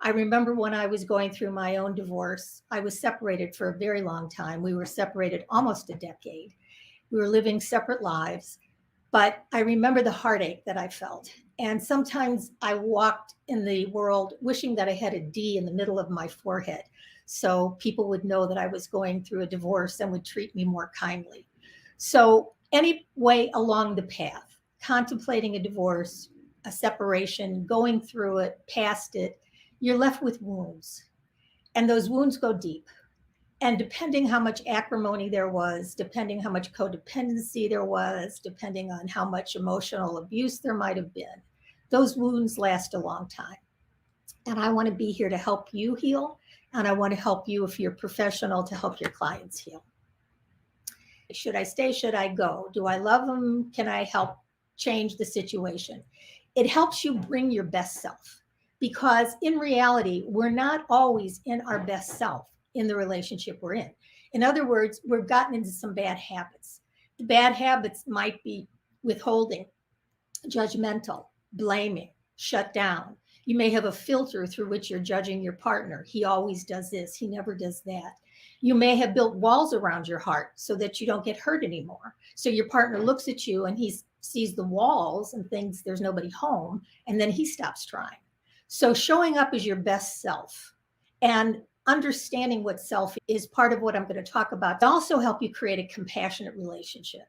I remember when I was going through my own divorce, I was separated for a very long time. We were separated almost a decade. We were living separate lives, but I remember the heartache that I felt. And sometimes I walked in the world wishing that I had a D in the middle of my forehead, so people would know that I was going through a divorce and would treat me more kindly. So any way along the path, contemplating a divorce, a separation, going through it, past it, you're left with wounds. And those wounds go deep. And depending how much acrimony there was, depending how much codependency there was, depending on how much emotional abuse there might have been, those wounds last a long time. And I want to be here to help you heal. And I want to help you, if you're professional, to help your clients heal. Should I stay? Should I go? Do I love them? Can I help change the situation? It helps you bring your best self, because in reality, we're not always in our best self in the relationship we're in. In other words, we've gotten into some bad habits. The bad habits might be withholding, judgmental, blaming, shut down. You may have a filter through which you're judging your partner. He always does this. He never does that. You may have built walls around your heart so that you don't get hurt anymore. So your partner looks at you and he sees the walls and thinks there's nobody home, and then he stops trying. So showing up as your best self and understanding what self is part of what I'm going to talk about. To also help you create a compassionate relationship.